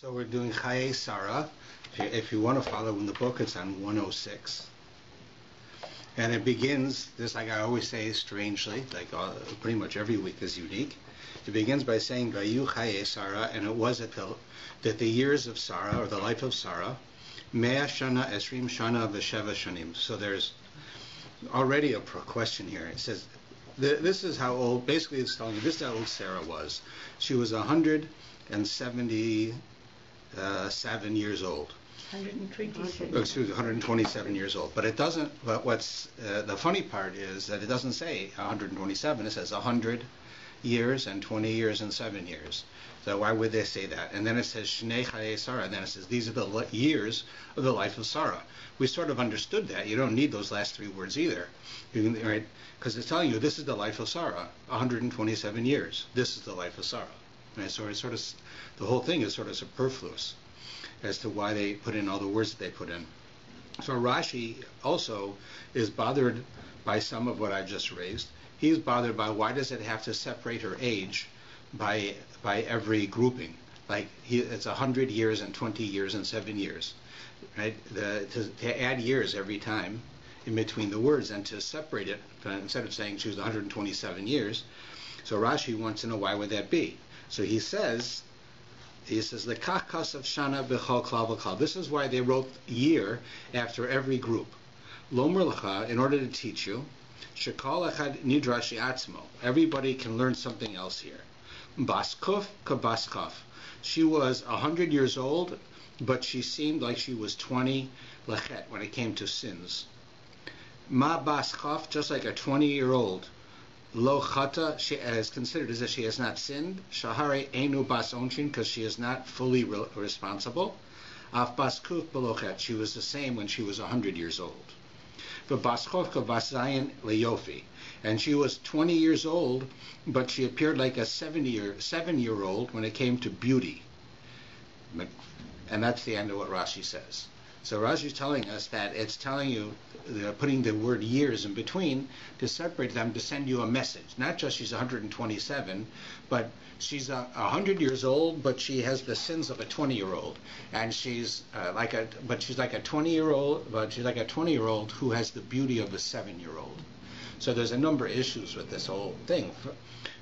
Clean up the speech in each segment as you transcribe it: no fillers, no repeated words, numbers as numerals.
So we're doing Chaya Sarah. If you want to follow in the book, it's on 106. And it begins, this like I always say strangely, like pretty much every week is unique. It begins by saying, Vayu Chaya Sarah, and it was that the years of Sarah, or the life of Sarah, Mea Shana Esrim Shana V'Sheva Shanim. So there's already a question here. It says, this is how old, basically it's telling you, this is how old Sarah was. She was 177 years old. 127. Excuse me, 127 years old. But it doesn't, but what's the funny part is that it doesn't say 127, it says 100 years and 20 years and 7 years. So why would they say that? And then it says Shnei Chayei Sarah, and then it says these are the years of the life of Sarah. We sort of understood that. You don't need those last three words either. Right? Because it's telling you this is the life of Sarah, 127 years. This is the life of Sarah. Right? So it's sort of, the whole thing is sort of superfluous as to why they put in all the words that they put in. So Rashi also is bothered by some of what I just raised. He's bothered by why does it have to separate her age by every grouping? Like it's 100 years and 20 years and 7 years, right? To add years every time in between the words and to separate it instead of saying she was 127 years. So Rashi wants to know why would that be? So he says Lekach kasav shana b'chol klal v'klal. This is why they wrote year after every group. Lomer lecha, in order to teach you. Shekol echad nidrash atzmo. Everybody can learn something else here. Baskuf ka baskuf. She was 100 years old, but she seemed like she was 20 lechet when it came to sins. Ma baskuf, just like a 20-year-old. Lo chata, she is considered as if she has not sinned. Shahare enu bas onshin, because she is not fully responsible. Af baskuf belochet, she was the same when she was 100 years old. V'baschovka basayin leyofi, and she was 20 years old, but she appeared like a 7-year-old when it came to beauty. And that's the end of what Rashi says. So Rashi is telling us that it's telling you, they're putting the word years in between to separate them, to send you a message. Not just she's 127, but she's 100 years old, but she has the sins of a 20-year-old, and she's like a 20-year-old, but she's like a 20-year-old who has the beauty of a 7-year-old. So there's a number of issues with this whole thing.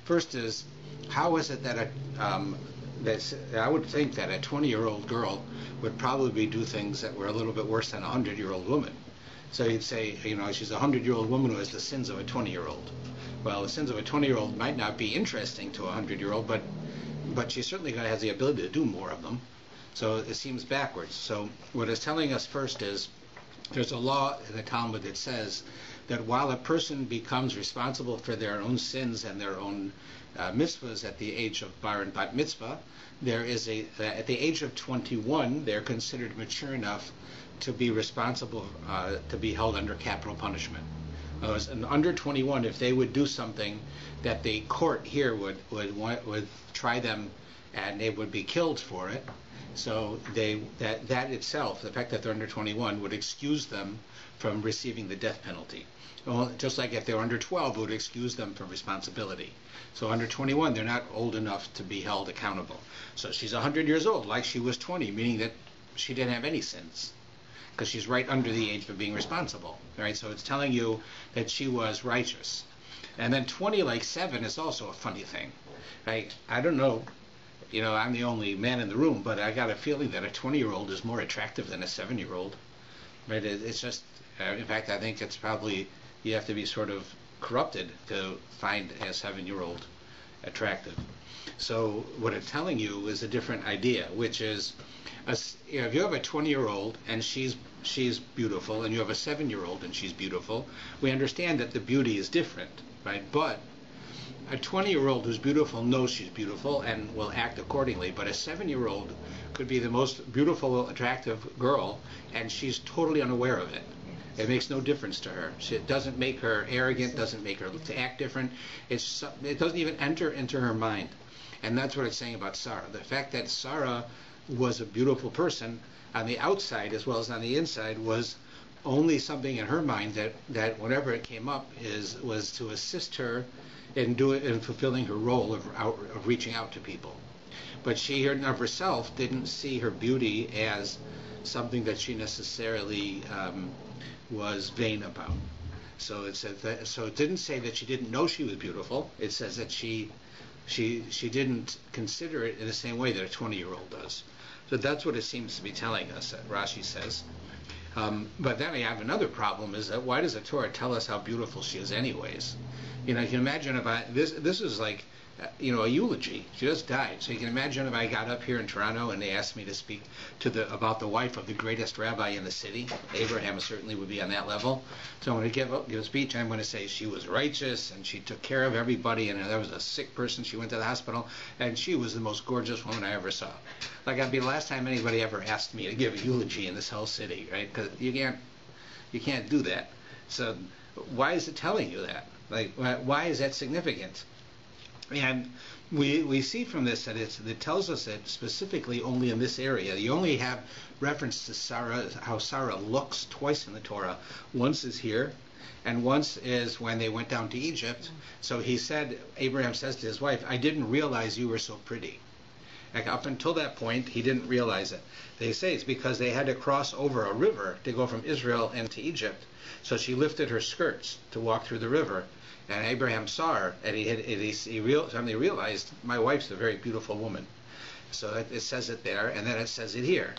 First is, how is it that I would think that a 20-year-old girl would probably do things that were a little bit worse than a 100-year-old woman. So you'd say, she's a 100-year-old woman who has the sins of a 20-year-old. Well, the sins of a 20-year-old might not be interesting to a 100-year-old, but she certainly has the ability to do more of them. So it seems backwards. So what it's telling us first is, there's a law in the Talmud that says that while a person becomes responsible for their own sins and their own mitzvahs at the age of bar and bat mitzvah, there is at the age of 21, they're considered mature enough to be responsible, to be held under capital punishment. And under 21, if they would do something that the court here would try them, and they would be killed for it, so that itself, the fact that they're under 21, would excuse them from receiving the death penalty. Well, just like if they were under 12, it would excuse them from responsibility. So under 21, they're not old enough to be held accountable. So she's 100 years old, like she was 20, meaning that she didn't have any sins, because she's right under the age of being responsible. Right? So it's telling you that she was righteous. And then 20 like 7 is also a funny thing. Right? I don't know. I'm the only man in the room, but I got a feeling that a 20-year-old is more attractive than a 7-year-old. Right? It's just, in fact, I think it's probably, you have to be sort of corrupted to find a 7-year-old attractive. So what it's telling you is a different idea, which is, if you have a 20-year-old and she's beautiful, and you have a 7-year-old and she's beautiful, we understand that the beauty is different, right? But a 20-year-old who's beautiful knows she's beautiful and will act accordingly, but a 7-year-old could be the most beautiful, attractive girl, and she's totally unaware of it. It makes no difference to her. It doesn't make her arrogant, doesn't make her to act different. It doesn't even enter into her mind. And that's what it's saying about Sarah. The fact that Sarah was a beautiful person on the outside as well as on the inside was only something in her mind that whenever it came up was to assist her in fulfilling her role of reaching out to people. but she of herself didn't see her beauty as something that she necessarily was vain about. So it said that, so it didn't say that she didn't know she was beautiful. It says that she didn't consider it in the same way that a 20-year-old does. So that's what it seems to be telling us, Rashi says. But then I have another problem, is that why does the Torah tell us how beautiful she is anyways? You know, you can imagine if this is like, a eulogy. She just died. So you can imagine if I got up here in Toronto and they asked me to speak about the wife of the greatest rabbi in the city. Abraham certainly would be on that level. So I'm going to give a speech. I'm going to say she was righteous and she took care of everybody, and there was a sick person, she went to the hospital, and she was the most gorgeous woman I ever saw. Like, that'd be the last time anybody ever asked me to give a eulogy in this whole city, right? Because you can't do that. So why is it telling you that? Like, why is that significant? And we see from this that it tells us that specifically only in this area. You only have reference to Sarah, how Sarah looks twice in the Torah. Once is here, and once is when they went down to Egypt. So Abraham says to his wife, I didn't realize you were so pretty. Like, up until that point, he didn't realize it. They say it's because they had to cross over a river to go from Israel into Egypt. So she lifted her skirts to walk through the river. And Abraham saw her, and he suddenly realized, my wife's a very beautiful woman. So it says it there, and then it says it here.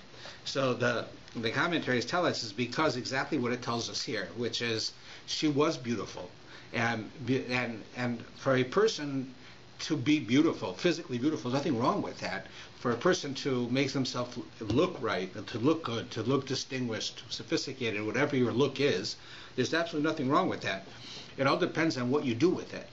So the commentaries tell us is because exactly what it tells us here, which is she was beautiful, and for a person to be beautiful, physically beautiful, there's nothing wrong with that. For a person to make themselves look right, to look good, to look distinguished, sophisticated, whatever your look is, there's absolutely nothing wrong with that. It all depends on what you do with it.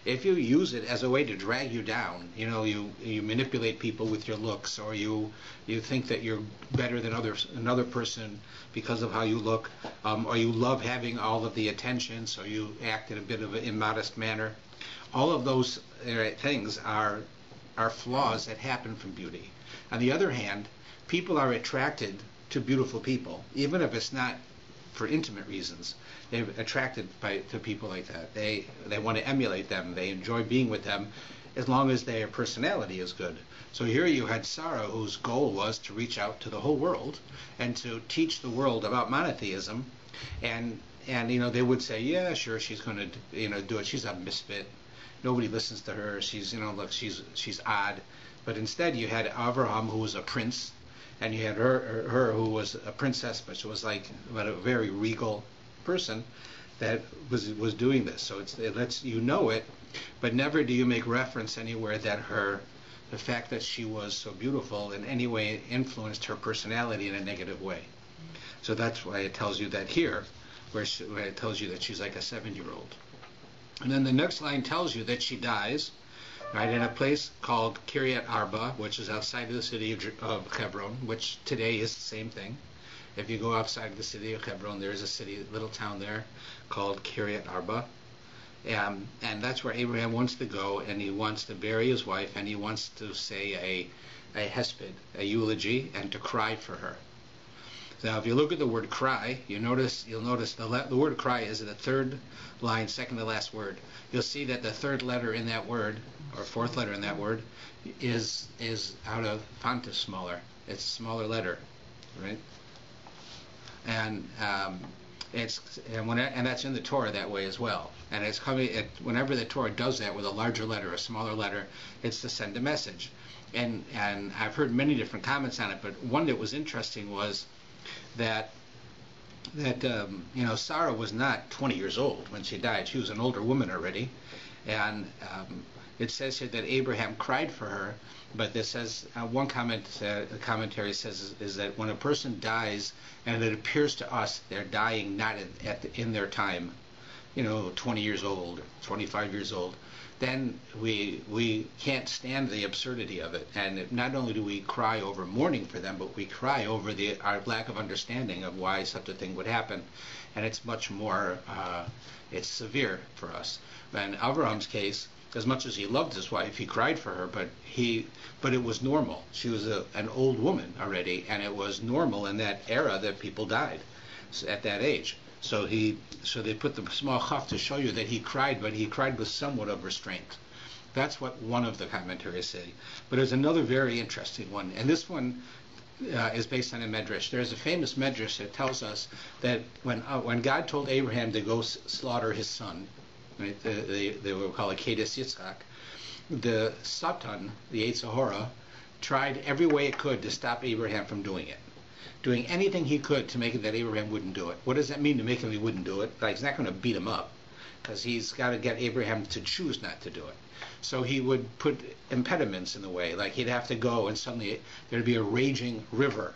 If you use it as a way to drag you down, you manipulate people with your looks, or you think that you're better than another person because of how you look, or you love having all of the attention, so you act in a bit of an immodest manner. All of those things are flaws that happen from beauty. On the other hand, people are attracted to beautiful people, even if it's not for intimate reasons. They're attracted to people like that. They want to emulate them. They enjoy being with them as long as their personality is good. So here you had Sarah, whose goal was to reach out to the whole world and to teach the world about monotheism. And they would say, yeah, sure, she's going to do it. She's a misfit. Nobody listens to her. She's she's odd. But instead you had Avram, who was a prince, and you had her who was a princess, but she was like a very regal person that was doing this. So it lets you know it, but never do you make reference anywhere that the fact that she was so beautiful in any way influenced her personality in a negative way. So that's why it tells you that here, where it tells you that she's like a 7-year-old. And then the next line tells you that she dies, right, in a place called Kiryat Arba, which is outside of the city of Hebron, which today is the same thing. If you go outside of the city of Hebron, there is a little town there called Kiryat Arba. And that's where Abraham wants to go, and he wants to bury his wife, and he wants to say a hesped, a eulogy, and to cry for her. Now, if you look at the word cry, you'll notice the word cry is the third line, second to last word. You'll see that the third letter in that word, or fourth letter in that word, is out of font is smaller. It's a smaller letter, right? And that's in the Torah that way as well. And it's whenever the Torah does that with a larger letter, a smaller letter, it's to send a message. And I've heard many different comments on it, but one that was interesting was that Sarah was not 20 years old when she died. She was an older woman already, and it says here that Abraham cried for her. But this says one commentary says is that when a person dies, and it appears to us they're dying not in their time, 20 years old, 25 years old, then we can't stand the absurdity of it. And not only do we cry over mourning for them, but we cry over our lack of understanding of why such a thing would happen. And it's much more, it's severe for us. In Avram's case, as much as he loved his wife, he cried for her, but it was normal. She was an old woman already, and it was normal in that era that people died at that age. So they put the small chaf to show you that he cried, but he cried with somewhat of restraint. That's what one of the commentaries say. But there's another very interesting one, and this one is based on a medrash. There's a famous medrash that tells us that when God told Abraham to go slaughter his son, right, they will call it Kedes Yitzchak, the Satan, the Yetzer Hara, tried every way it could to stop Abraham from doing it, doing anything he could to make it that Abraham wouldn't do it. What does that mean to make him he wouldn't do it? Like, he's not going to beat him up, because he's got to get Abraham to choose not to do it. So he would put impediments in the way, like he'd have to go and suddenly there'd be a raging river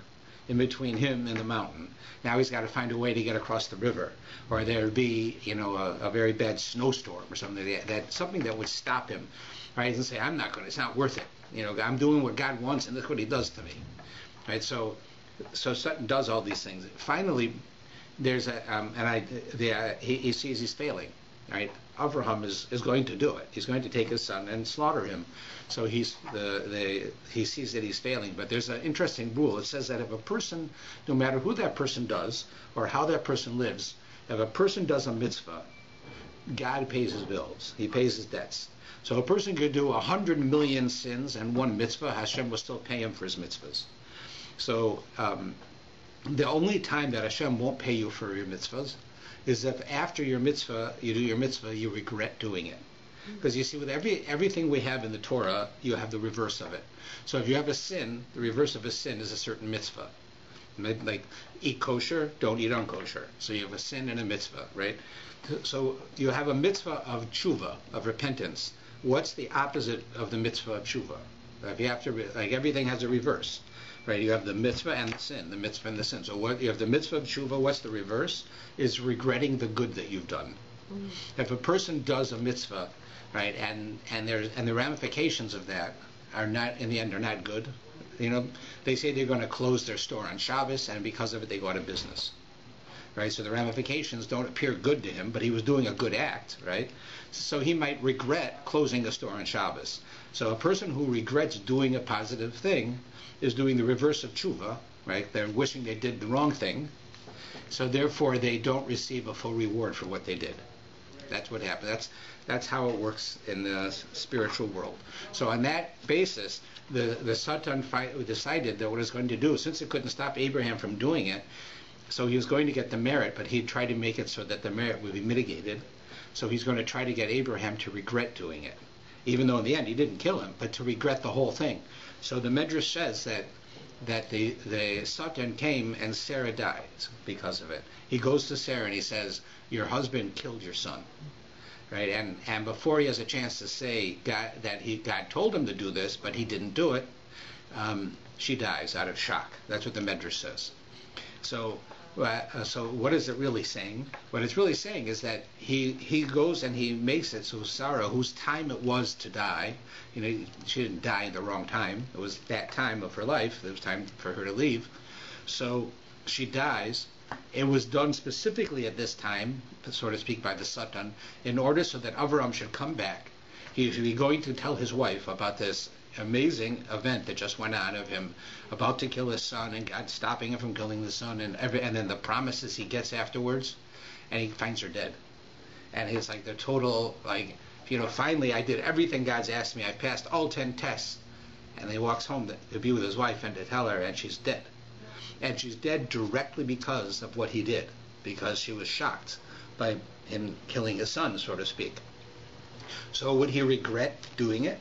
in between him and the mountain. Now he's got to find a way to get across the river, or there'd be, a very bad snowstorm or something something that would stop him, right? And say, I'm not going to, it's not worth it. I'm doing what God wants, and that's what he does to me, right? So Satan does all these things. Finally, there's he sees he's failing, right? Avram is going to do it. He's going to take his son and slaughter him. So he sees that he's failing. But there's an interesting rule. It says that if a person, no matter who that person does or how that person lives, if a person does a mitzvah, God pays his bills. He pays his debts. So a person could do 100 million sins and one mitzvah, Hashem will still pay him for his mitzvahs. So the only time that Hashem won't pay you for your mitzvahs is if after your mitzvah, you do your mitzvah, you regret doing it. Because you see, with everything we have in the Torah, you have the reverse of it. So if you have a sin, the reverse of a sin is a certain mitzvah. Like, eat kosher, don't eat unkosher. So you have a sin and a mitzvah, right? So you have a mitzvah of tshuva, of repentance. What's the opposite of the mitzvah of tshuva? If you have to, like, everything has a reverse. Right, you have the mitzvah and the sin, the mitzvah and the sin. So what you have the mitzvah of tshuva, what's the reverse? Is regretting the good that you've done. If a person does a mitzvah, right, and the ramifications of that are not, in the end, are not good. They say they're going to close their store on Shabbos, and because of it, they go out of business. Right, so the ramifications don't appear good to him, but he was doing a good act, right? So he might regret closing the store on Shabbos. So a person who regrets doing a positive thing is doing the reverse of tshuva, right? They're wishing they did the wrong thing, so therefore they don't receive a full reward for what they did. That's what happens. That's how it works in the spiritual world. So on that basis, the Satan decided that what he was going to do, since it couldn't stop Abraham from doing it, so he was going to get the merit, but he'd try to make it so that the merit would be mitigated. So he's going to try to get Abraham to regret doing it, even though in the end he didn't kill him, but to regret the whole thing. So the Medrash says that the Satan came and Sarah dies because of it. He goes to Sarah and he says, your husband killed your son. Right? And before he has a chance to say God told him to do this, but he didn't do it, she dies out of shock. That's what the Medrash says. So what is it really saying? What it's really saying is that he goes and he makes it so Sarah, whose time it was to die, she didn't die in the wrong time. It was that time of her life. It was time for her to leave. So she dies. It was done specifically at this time, so to speak, by the Satan, in order so that Avram should come back. He should be going to tell his wife about this amazing event that just went on of him about to kill his son and God stopping him from killing the son, and then the promises he gets afterwards, and he finds her dead. And he's like the total, finally I did everything God's asked me. I passed all 10 tests. And he walks home to be with his wife and to tell her, and she's dead. And she's dead directly because of what he did, because she was shocked by him killing his son, so to speak. So would he regret doing it?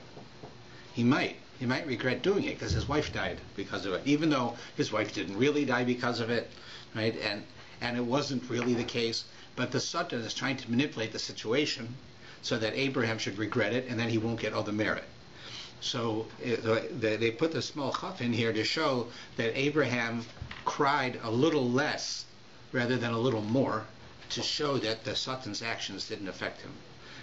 He might. He might regret doing it because his wife died because of it, even though his wife didn't really die because of it, right? And it wasn't really the case. But the Satan is trying to manipulate the situation so that Abraham should regret it, and then he won't get all the merit. So they put the small chaf in here to show that Abraham cried a little less rather than a little more, to show that the Satan's actions didn't affect him.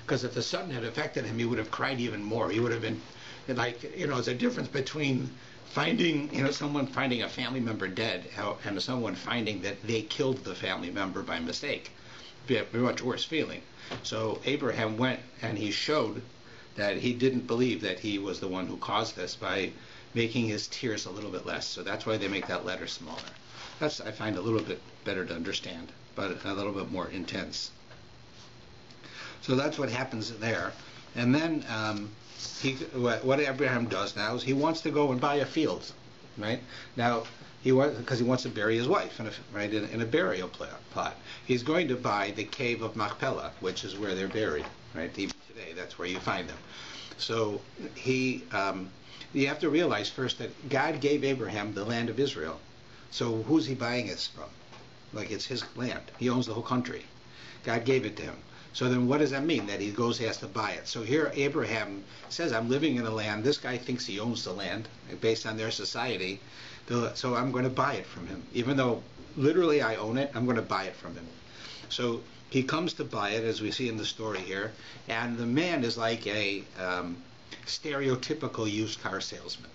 Because if the Satan had affected him, he would have cried even more. He would have been there's a difference between someone finding a family member dead and someone finding that they killed the family member by mistake. It'd be a much worse feeling. So Abraham went and he showed that he didn't believe that he was the one who caused this by making his tears a little bit less. So that's why they make that letter smaller. That's, I find, a little bit better to understand, but a little bit more intense. So that's what happens there. And then what Abraham does now is he wants to go and buy a field, right? Now, because he wants to bury his wife in a burial plot. He's going to buy the cave of Machpelah, which is where they're buried, right? Even today, that's where you find them. So you have to realize first that God gave Abraham the land of Israel. So who's he buying this from? Like, it's his land. He owns the whole country. God gave it to him. So then what does that mean? That he has to buy it. So here Abraham says, I'm living in a land. This guy thinks he owns the land based on their society. So I'm going to buy it from him. Even though literally I own it, I'm going to buy it from him. So he comes to buy it, as we see in the story here. And the man is like a stereotypical used car salesman.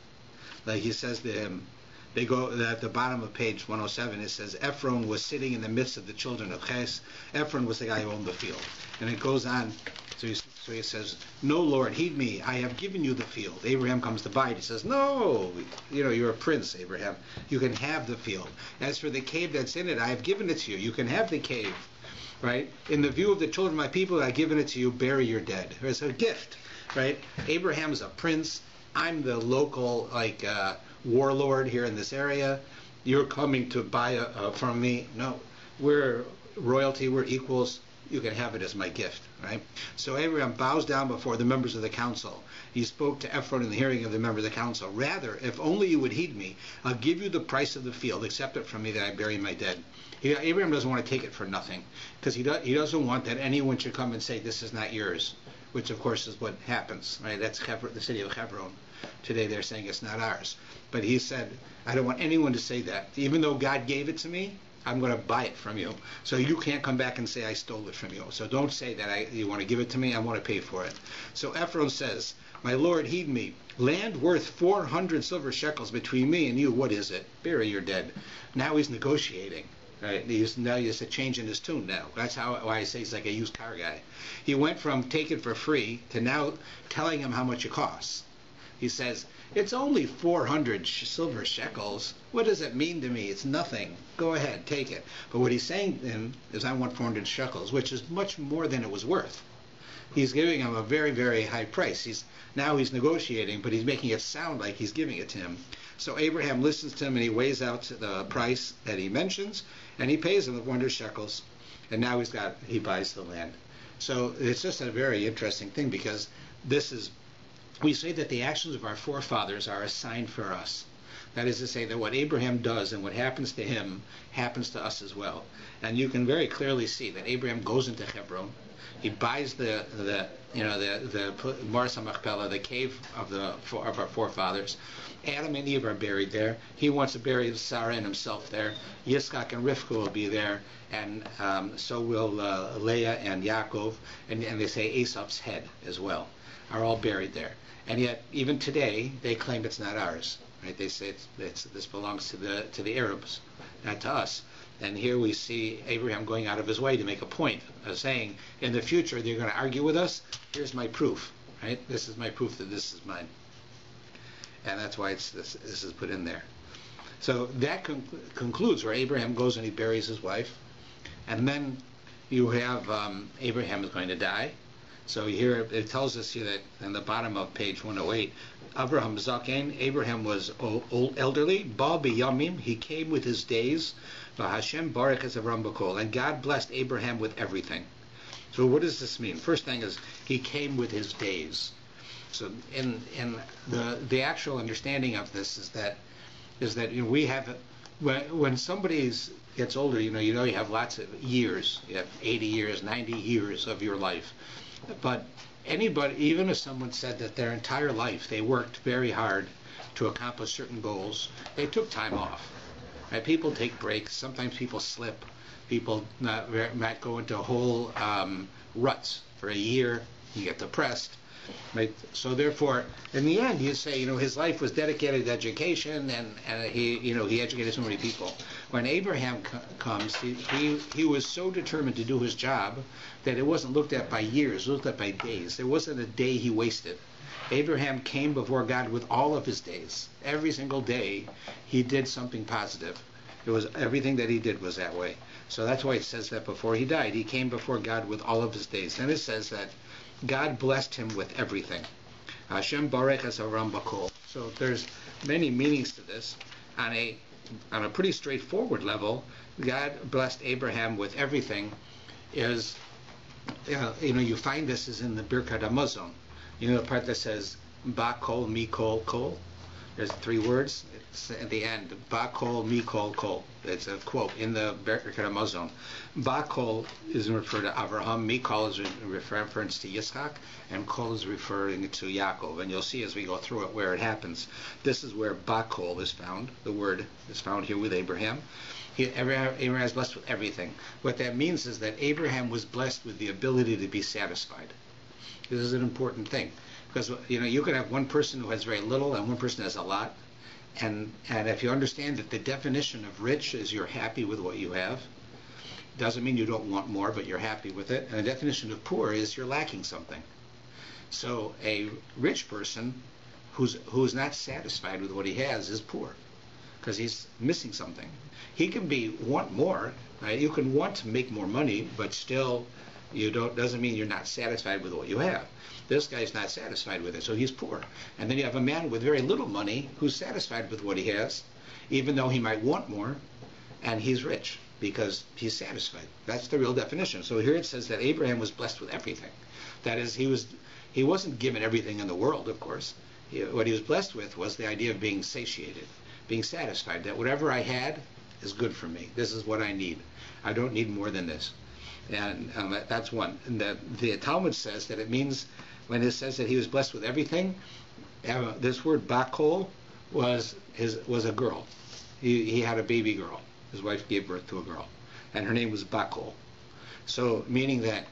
Like he says to him, they go at the bottom of page 107. It says Ephron was sitting in the midst of the children of Ches. Ephron was the guy who owned the field, and it goes on. So he says, "No, Lord, heed me. I have given you the field." Abraham comes to buy it. He says, "No, you're a prince, Abraham. You can have the field. As for the cave that's in it, I have given it to you. You can have the cave, right? In the view of the children of my people, I have given it to you. Bury your dead." It's a gift, right? Abraham is a prince. I'm the local warlord here in this area. You're coming to buy from me. No, we're royalty. We're equals. You can have it as my gift, right? So Abraham bows down before the members of the council. He spoke to Ephron in the hearing of the members of the council. "Rather, if only you would heed me, I'll give you the price of the field. Accept it from me that I bury my dead." Abraham doesn't want to take it for nothing, because he doesn't want that anyone should come and say, "This is not yours," which of course is what happens, right? That's the city of Hebron. Today they're saying it's not ours. But he said, I don't want anyone to say that. Even though God gave it to me, I'm going to buy it from you. So you can't come back and say I stole it from you. So don't say that you want to give it to me. I want to pay for it. So Ephron says, "My Lord, heed me. Land worth 400 silver shekels between me and you. What is it? Bury your dead." Now he's negotiating. Right? Now he has a change in his tune now. That's why I say he's like a used car guy. He went from take it for free to now telling him how much it costs. He says, "It's only 400 silver shekels. What does it mean to me? It's nothing. Go ahead, take it." But what he's saying to him is, "I want 400 shekels," which is much more than it was worth. He's giving him a very, very high price. Now he's negotiating, but he's making it sound like he's giving it to him. So Abraham listens to him, and he weighs out the price that he mentions, and he pays him the 400 shekels, and now he buys the land. So it's just a very interesting thing, because we say that the actions of our forefathers are a sign for us. That is to say that what Abraham does and what happens to him happens to us as well. And you can very clearly see that Abraham goes into Hebron. He buys the Mars Machpelah, the cave of our forefathers. Adam and Eve are buried there. He wants to bury Sarah and himself there. Yitzchak and Rivka will be there, and so will Leah and Yaakov, and they say Esau's head as well, are all buried there. And yet, even today, they claim it's not ours. Right? They say this belongs to the Arabs, not to us. And here we see Abraham going out of his way to make a point of saying, in the future, they're going to argue with us. Here's my proof. Right? This is my proof that this is mine. And that's why this is put in there. So that concludes where Abraham goes and he buries his wife. And then you have Abraham is going to die. So here it tells us here that in the bottom of page 108, Abraham Zaken, Abraham was old, elderly, Ba b'yamim, he came with his days, Hashem barak es Avram b'kol, and God blessed Abraham with everything. So what does this mean? First thing is he came with his days. So in the actual understanding of this is that we have, when somebody gets older, you have lots of years. You have 80 years, 90 years of your life. But anybody, even if someone said that their entire life they worked very hard to accomplish certain goals, they took time off. Right? People take breaks. Sometimes people slip. People might go into whole ruts for a year. You get depressed. Right? So therefore, in the end, you say, his life was dedicated to education, and he educated so many people. When Abraham comes, he was so determined to do his job that it wasn't looked at by years, it was looked at by days. There wasn't a day he wasted. Abraham came before God with all of his days. Every single day, he did something positive. It was everything that he did was that way. So that's why it says that before he died, he came before God with all of his days. And it says that God blessed him with everything. Hashem Barech es Avram Bakol. So there's many meanings to this. On a pretty straightforward level, God blessed Abraham with everything. You find this is in the Birkat Hamazon. You know the part that says Bakol Mikol Kol. There's 3 words. It's at the end. Bakol Mikol Kol. It's a quote in the Birkat Hamazon. Bakol is referred to Avraham. Mikol is in reference to Yitzchak, and Kol is referring to Yaakov. And you'll see as we go through it where it happens. This is where Bakol is found. The word is found here with Abraham. Abraham is blessed with everything. What that means is that Abraham was blessed with the ability to be satisfied. This is an important thing. Because you can have one person who has very little and one person has a lot, and if you understand that the definition of rich is you're happy with what you have, doesn't mean you don't want more, but you're happy with it. And the definition of poor is you're lacking something. So a rich person who's not satisfied with what he has is poor, because he's missing something. He can want more, right? You can want to make more money, but still doesn't mean you're not satisfied with what you have. This guy's not satisfied with it, so he's poor. And then you have a man with very little money who's satisfied with what he has, even though he might want more, and he's rich because he's satisfied. That's the real definition. So here it says that Abraham was blessed with everything. That is, he wasn't given everything in the world, of course. What he was blessed with was the idea of being satiated, being satisfied, that whatever I had is good for me. This is what I need. I don't need more than this. And that's one. And the Talmud says that it means, when it says that he was blessed with everything, this word bakol was a girl. He had a baby girl. His wife gave birth to a girl, and her name was Bakol. So meaning that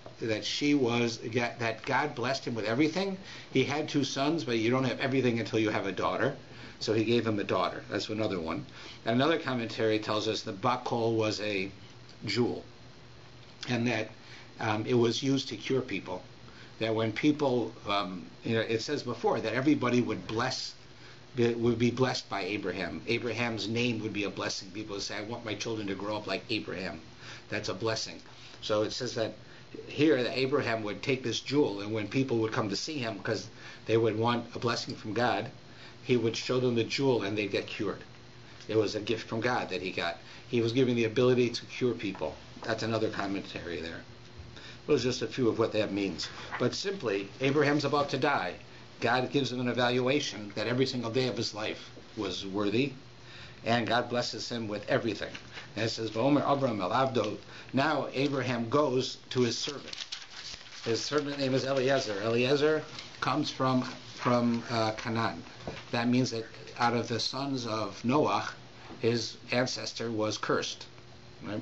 God blessed him with everything. He had 2 sons, but you don't have everything until you have a daughter. So he gave him a daughter. That's another one. And another commentary tells us that Bakol was a jewel, and that it was used to cure people. That when people, it says before that everybody would be blessed by Abraham. Abraham's name would be a blessing. People would say, I want my children to grow up like Abraham. That's a blessing. So it says that here that Abraham would take this jewel, and when people would come to see him because they would want a blessing from God, he would show them the jewel and they'd get cured. It was a gift from God that he got. He was given the ability to cure people. That's another commentary there. Those are just a few of what that means. But simply, Abraham's about to die. God gives him an evaluation that every single day of his life was worthy, and God blesses him with everything. And it says, V'omer Avram el Avdo. Now Abraham goes to his servant. His servant name is Eliezer. Eliezer comes from Canaan. That means that out of the sons of Noah, his ancestor was cursed. Right?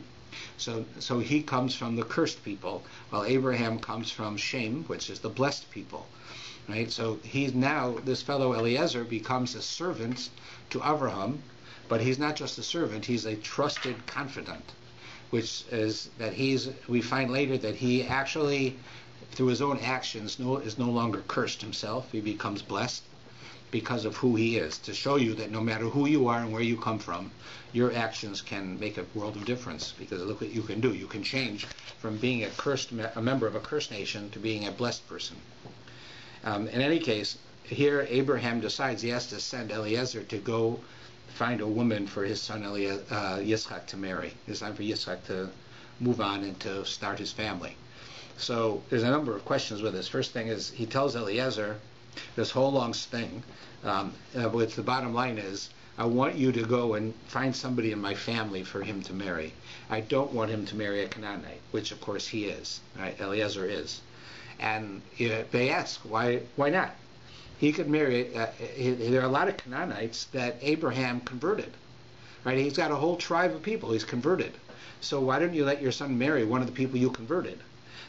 So he comes from the cursed people, while Abraham comes from Shem, which is the blessed people. Right? So this fellow Eliezer becomes a servant to Avraham, but he's not just a servant, he's a trusted confidant, which is that we find later that he actually, through his own actions, is no longer cursed himself. He becomes blessed because of who he is, to show you that no matter who you are and where you come from, your actions can make a world of difference, because look what you can do. You can change from being a member of a cursed nation to being a blessed person. In any case, here Abraham decides he has to send Eliezer to go find a woman for his son Yitzchak to marry. It's time for Yitzchak to move on and to start his family. So there's a number of questions with this. First thing is, he tells Eliezer this whole long thing, which the bottom line is, I want you to go and find somebody in my family for him to marry. I don't want him to marry a Canaanite, which of course he is, right? Eliezer is. And they ask, why not? He could marry, there are a lot of Canaanites that Abraham converted, right? He's got a whole tribe of people he's converted. So why don't you let your son marry one of the people you converted,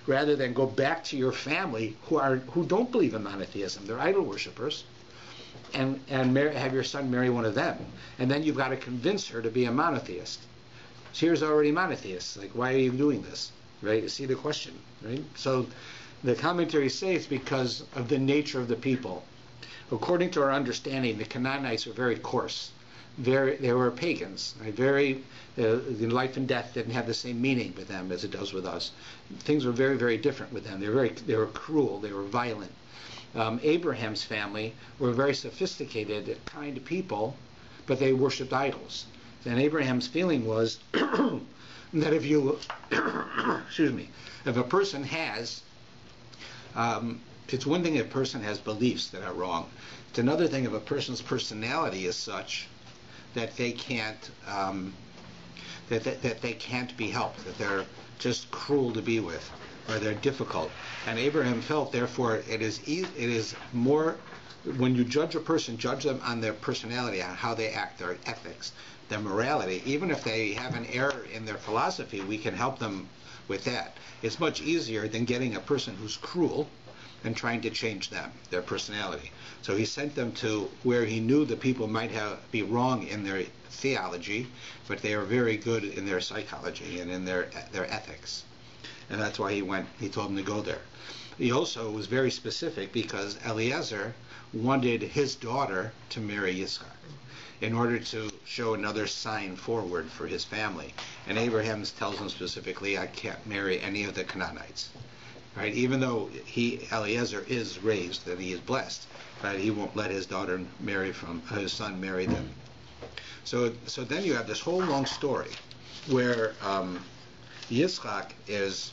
rather than go back to your family who don't believe in monotheism, they're idol worshippers, and have your son marry one of them, and then you've got to convince her to be a monotheist. So here's already monotheists. Like, why are you doing this? Right? You see the question, right? So the commentaries say it's because of the nature of the people. According to our understanding, the Canaanites were very coarse. They were pagans. Right? Life and death didn't have the same meaning with them as it does with us. Things were very, very different with them. They were cruel. They were violent. Abraham's family were very sophisticated, kind people, but they worshipped idols. And Abraham's feeling was that if you, excuse me, if a person has, it's one thing if a person has beliefs that are wrong. It's another thing if a person's personality is such that they can't, that they can't be helped, that they're just cruel to be with, or they're difficult. And Abraham felt, therefore, it is more, when you judge a person, judge them on their personality, on how they act, their ethics, their morality. Even if they have an error in their philosophy, we can help them with that. It's much easier than getting a person who's cruel and trying to change them, their personality. So he sent them to where he knew the people might be wrong in their theology, but they are very good in their psychology and in their ethics. And that's why he told them to go there. He also was very specific because Eliezer wanted his daughter to marry Yitzchak in order to show another sign forward for his family. And Abraham tells him specifically, I can't marry any of the Canaanites. Right? Even though Eliezer is raised and he is blessed, right? He won't let his daughter his son marry them. So then you have this whole long story where Yitzchak is,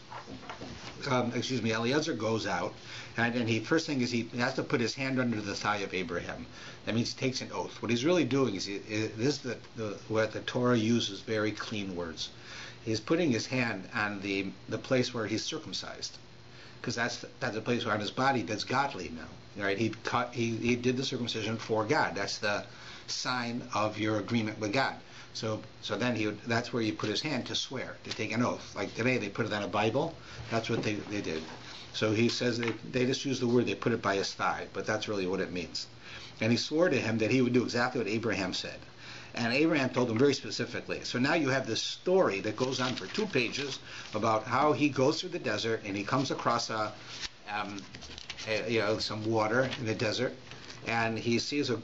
Eliezer goes out, and first thing is he has to put his hand under the thigh of Abraham. That means he takes an oath. What he's really doing is what the Torah uses very clean words. He's putting his hand on the place where he's circumcised, because that's the place where on his body that's godly now. Right? He did the circumcision for God. That's the sign of your agreement with God. So then that's where you put his hand to swear, to take an oath. Like today they put it on a Bible. That's what they did. So he says they just use the word, they put it by his thigh, but that's really what it means. And he swore to him that he would do exactly what Abraham said. And Abraham told him very specifically. So now you have this story that goes on for 2 pages about how he goes through the desert and he comes across some water in the desert, and he sees a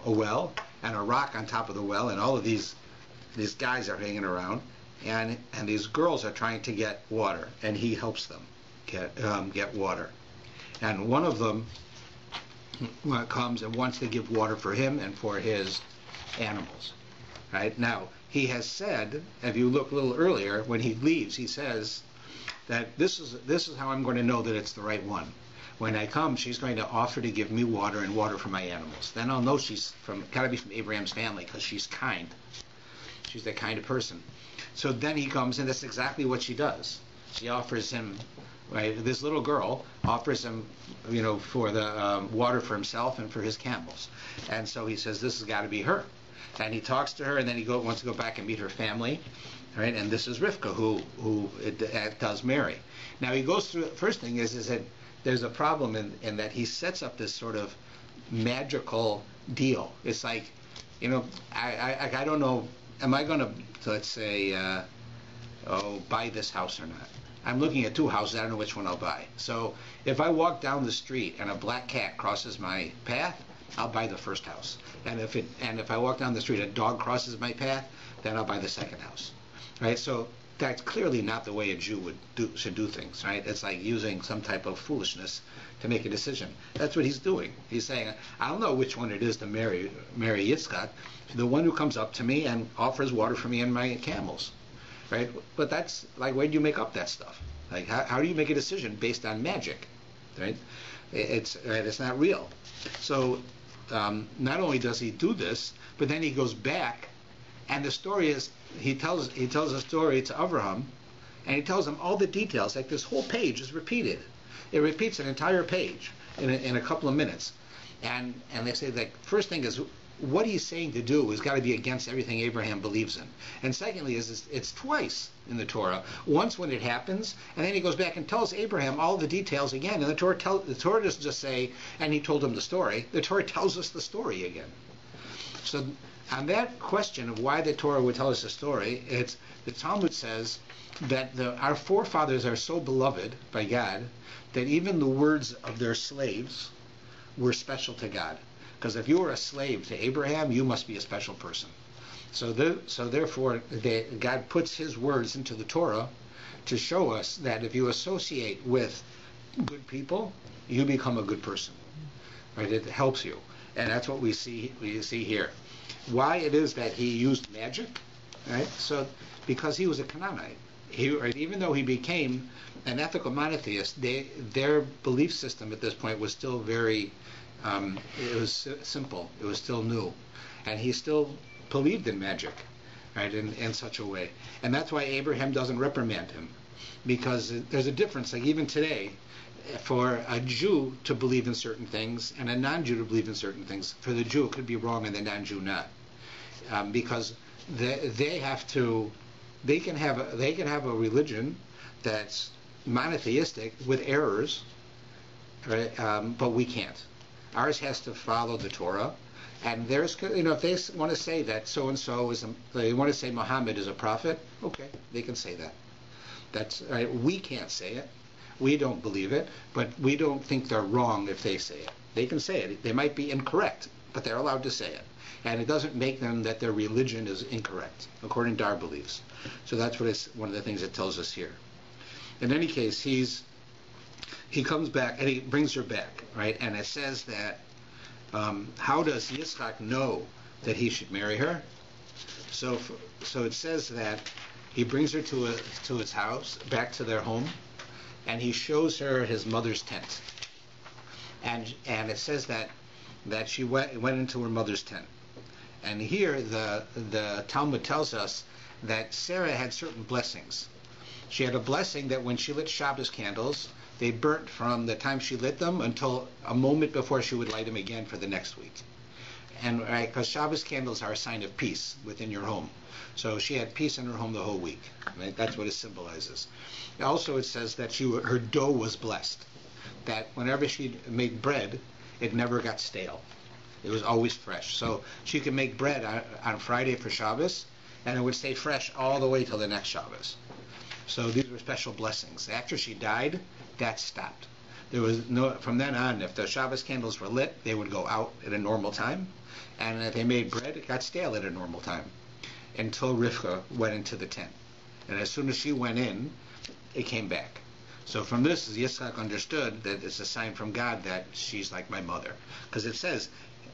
well and a rock on top of the well, and all of these guys are hanging around, and these girls are trying to get water, and he helps them get water. And one of them comes and wants to give water for him and for his animals. Right? Now, he has said, if you look a little earlier, when he leaves, he says that this is how I'm going to know that it's the right one. When I come, she's going to offer to give me water and water for my animals. Then I'll know she's got to be from Abraham's family, because she's kind. She's that kind of person. So then he comes, and that's exactly what she does. She offers him, right? This little girl offers him, for the water for himself and for his camels. And so he says, this has got to be her. And he talks to her, and then he wants to go back and meet her family, right? And this is Rivka, who it does marry. Now he goes through. First thing is that there's a problem in that he sets up this sort of magical deal. It's like, I don't know, am I going to, let's say, buy this house or not? I'm looking at 2 houses, I don't know which one I'll buy. So if I walk down the street and a black cat crosses my path, I'll buy the first house. And if I walk down the street, a dog crosses my path, then I'll buy the second house. Right? So that's clearly not the way a Jew should do things, right? It's like using some type of foolishness to make a decision. That's what he's doing. He's saying, I don't know which one it is to marry Yitzchak, the one who comes up to me and offers water for me and my camels, right? But that's like, where do you make up that stuff? Like, how do you make a decision based on magic, right? It's not real. So not only does he do this, but then he goes back, and the story is, he tells a story to Avram, and he tells him all the details. Like, this whole page is repeated. It repeats an entire page in a couple of minutes. And they say that first thing is, what he's saying to do has got to be against everything Abraham believes in. And secondly is it's twice in the Torah. Once when it happens, and then he goes back and tells Abraham all the details again. And the Torah doesn't just say, and he told him the story. The Torah tells us the story again. So on that question of why the Torah would tell us the story, the Talmud says that our forefathers are so beloved by God that even the words of their slaves were special to God. Because if you were a slave to Abraham, you must be a special person. So therefore, God puts his words into the Torah to show us that if you associate with good people, you become a good person. Right? It helps you. And that's what we see here. Why it is that he used magic, right? So, because he was a Canaanite. Right, even though he became an ethical monotheist, their belief system at this point was still very, it was simple. It was still new. And he still believed in magic, right, in such a way. And that's why Abraham doesn't reprimand him. Because there's a difference, like even today, for a Jew to believe in certain things and a non-Jew to believe in certain things. For the Jew, it could be wrong and the non-Jew not. Because they can have a religion that's monotheistic with errors, right? But we can't. Ours has to follow the Torah, and there's, if they want to say that so and so they want to say Muhammad is a prophet, okay, they can say that. That's right. We can't say it. We don't believe it, but we don't think they're wrong if they say it. They can say it. They might be incorrect, but they're allowed to say it. And it doesn't make them that their religion is incorrect, according to our beliefs. So that's one of the things it tells us here. In any case, he comes back, and he brings her back, right? And it says that, how does Yitzchak know that he should marry her? So it says that he brings her to his house, back to their home, and he shows her his mother's tent. And it says that she went into her mother's tent. And here the Talmud tells us that Sarah had certain blessings. She had a blessing that when she lit Shabbos candles, they burnt from the time she lit them until a moment before she would light them again for the next week. And right, because Shabbos candles are a sign of peace within your home. So she had peace in her home the whole week. Right? That's what it symbolizes. Also, it says that her dough was blessed. That whenever she made bread, it never got stale. It was always fresh. So she could make bread on Friday for Shabbos, and it would stay fresh all the way till the next Shabbos. So these were special blessings. After she died, that stopped. There was from then on, if the Shabbos candles were lit, they would go out at a normal time, and if they made bread, it got stale at a normal time, until Rivka went into the tent. And as soon as she went in, it came back. So from this, Yitzchak understood that it's a sign from God that she's like my mother. Because it says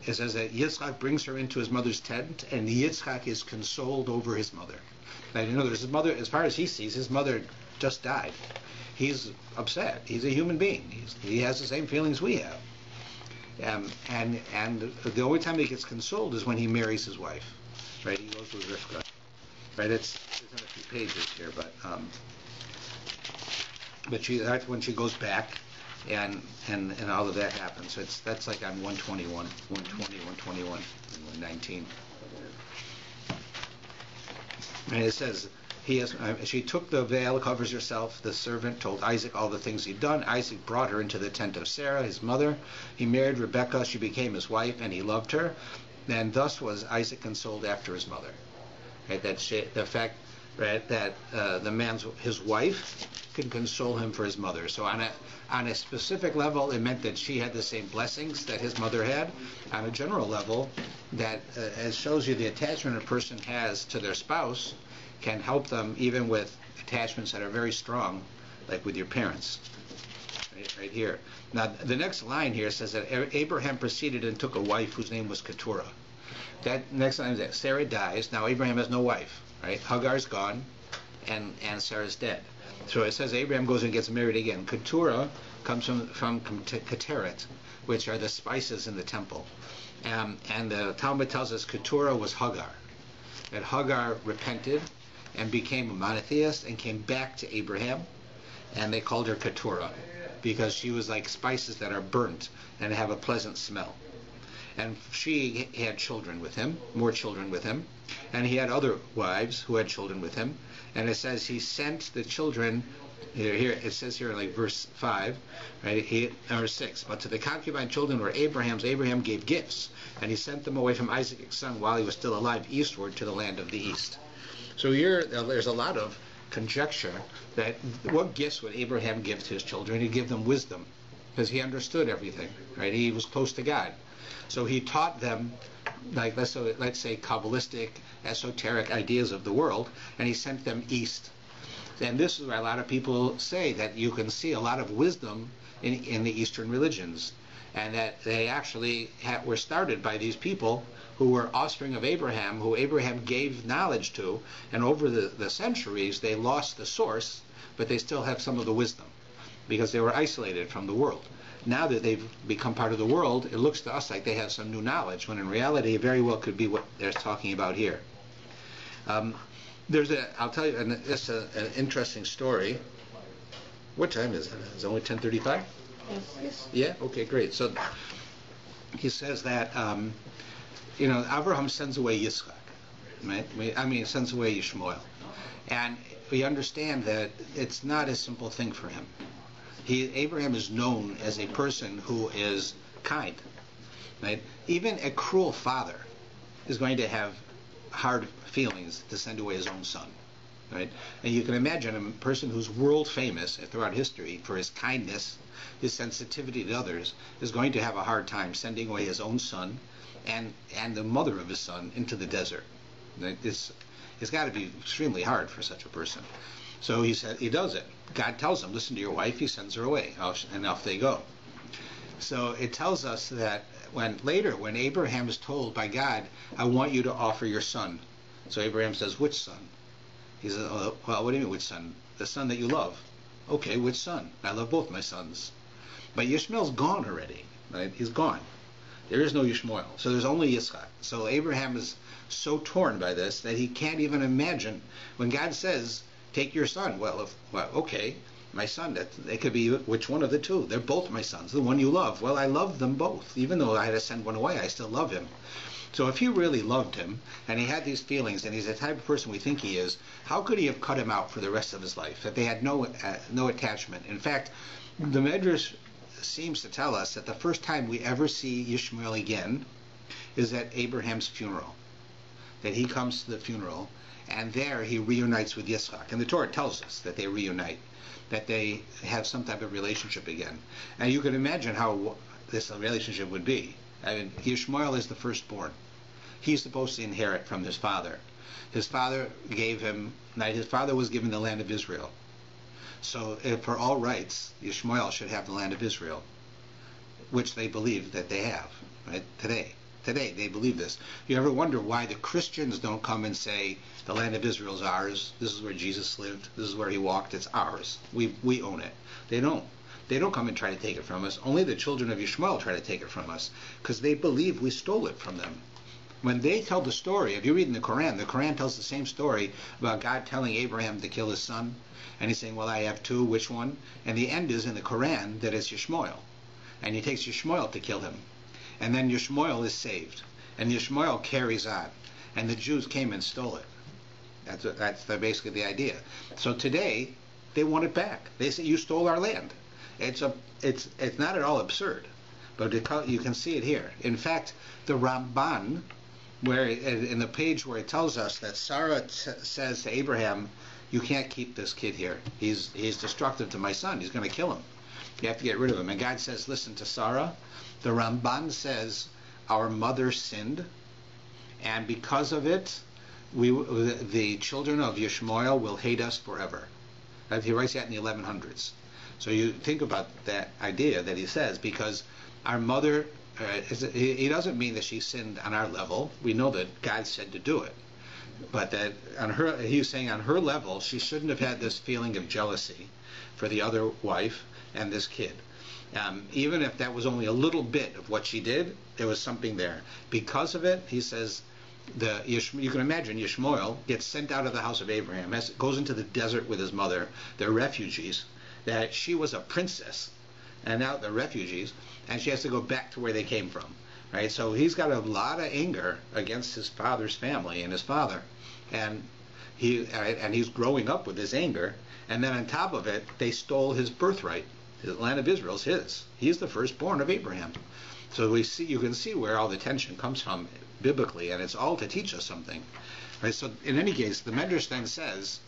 that Yitzchak brings her into his mother's tent, and Yitzchak is consoled over his mother. Now, there's his mother, as far as he sees, his mother just died. He's upset. He's a human being. He has the same feelings we have. And the only time he gets consoled is when he marries his wife. Right? He goes with Rivka. Right? It's in a few pages here, but that's when she goes back, and all of that happens. So that's like on 121, 120, 121, and 119. And it says, she took the veil, covers herself. The servant told Isaac all the things he'd done. Isaac brought her into the tent of Sarah, his mother. He married Rebekah. She became his wife, and he loved her. And thus was Isaac consoled after his mother. Right? The fact, right, that his wife could console him for his mother. So on a specific level, it meant that she had the same blessings that his mother had. On a general level, that it shows you the attachment a person has to their spouse can help them even with attachments that are very strong, like with your parents. Right here. Now, the next line here says that Abraham proceeded and took a wife whose name was Keturah. That next line is that Sarah dies. Now, Abraham has no wife. Right? Hagar's gone, and Sarah's dead. So it says Abraham goes and gets married again. Keturah comes from Keteret, which are the spices in the temple. And the Talmud tells us Keturah was Hagar. That Hagar repented and became a monotheist and came back to Abraham, and they called her Keturah because she was like spices that are burnt and have a pleasant smell. And she had children with him, more children with him, and he had other wives who had children with him. And it says he sent the children, here it says here like verse 5, right, or 6, but to the concubine children were Abraham's. Abraham gave gifts, and he sent them away from Isaac his son while he was still alive eastward to the land of the east. So here there's a lot of conjecture that what gifts would Abraham give to his children? He'd give them wisdom, because he understood everything, right? He was close to God. So he taught them, like let's say Kabbalistic, esoteric ideas of the world, and he sent them east. And this is where a lot of people say that you can see a lot of wisdom in the Eastern religions, and that they actually were started by these people who were offspring of Abraham, who Abraham gave knowledge to, and over the centuries they lost the source, but they still have some of the wisdom because they were isolated from the world. Now that they've become part of the world, it looks to us like they have some new knowledge, when in reality it very well could be what they're talking about here. I'll tell you, and it's an interesting story. What time is it? Is it only 10:35? Yes. Yeah? Okay, great. So he says that, Avraham sends away Yitzchak, right? Sends away Yishmael. And we understand that it's not a simple thing for him. Abraham is known as a person who is kind, right? Even a cruel father is going to have hard feelings to send away his own son, right? And you can imagine a person who's world famous throughout history for his kindness, his sensitivity to others, is going to have a hard time sending away his own son and the mother of his son into the desert. It's got to be extremely hard for such a person. So he does it. God tells him, listen to your wife. He sends her away, and off they go. So it tells us that when Abraham is told by God, I want you to offer your son. So Abraham says, which son? He says, well, what do you mean, which son? The son that you love. Okay, which son? I love both my sons. But Yishmael's gone already, right? He's gone. There is no Yishmael. So there's only Yitzchak. So Abraham is so torn by this that he can't even imagine. When God says, take your son, okay, my son, it could be which one of the two? They're both my sons, the one you love. Well, I love them both. Even though I had to send one away, I still love him. So if he really loved him, and he had these feelings, and he's the type of person we think he is, how could he have cut him out for the rest of his life? That they had no attachment. In fact, the Medrash seems to tell us that the first time we ever see Yishmael again is at Abraham's funeral. That he comes to the funeral, and there he reunites with Yitzchak. And the Torah tells us that they reunite, that they have some type of relationship again. And you can imagine how this relationship would be. Yishmael is the firstborn. He's supposed to inherit from his father. His father was given the land of Israel. So for all rights, Yishmael should have the land of Israel, which they believe that they have, right? Today they believe this. You ever wonder why the Christians don't come and say, the land of Israel is ours, this is where Jesus lived, this is where he walked, it's ours, we own it? They don't come and try to take it from us. Only the children of Yishmael try to take it from us, because they believe we stole it from them. When they tell the story, if you read in the Quran tells the same story about God telling Abraham to kill his son, and he's saying, well, I have two, which one? And the end is in the Quran that it's Yishmael, and he takes Yishmael to kill him. And then Yishmael is saved, and Yishmael carries on, and the Jews came and stole it. That's basically the idea. So today they want it back. They say, you stole our land. It's not at all absurd, but you can see it here. In fact, the Ramban, where in the page where it tells us that Sarah says to Abraham, you can't keep this kid here. He's destructive to my son. He's going to kill him. You have to get rid of him. And God says, listen to Sarah. The Ramban says, our mother sinned, and because of it, the children of Yishmael will hate us forever. He writes that in the 1100s. So you think about that idea that he says, because our mother, he doesn't mean that she sinned on our level. We know that God said to do it. But that he's saying on her level, she shouldn't have had this feeling of jealousy for the other wife and this kid. Even if that was only a little bit of what she did, there was something there. Because of it, he says, you can imagine Yishmael gets sent out of the house of Abraham, goes into the desert with his mother. They're refugees. That she was a princess, and now they're refugees, and she has to go back to where they came from. Right? So he's got a lot of anger against his father's family and his father, and he's growing up with this anger. And then on top of it, they stole his birthright. The land of Israel is his. He's the firstborn of Abraham. So you can see where all the tension comes from biblically, and it's all to teach us something. Right? So in any case, the Medrash then says,